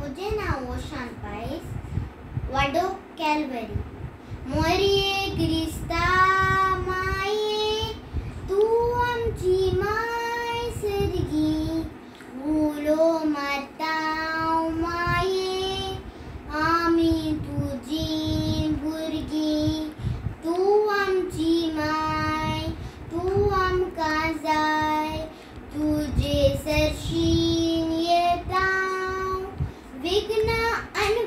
म्हजें नांव शांतायस वाडो कॅल्वरी. मोरये क्रिस्ता माये तूं आमची माय सर्गी, उलो मारता माये आमी तुजीं भुरगीं. तूं आमची माय, तूं आमकां जाय, तुजे सरशीन येता विघ्न आनी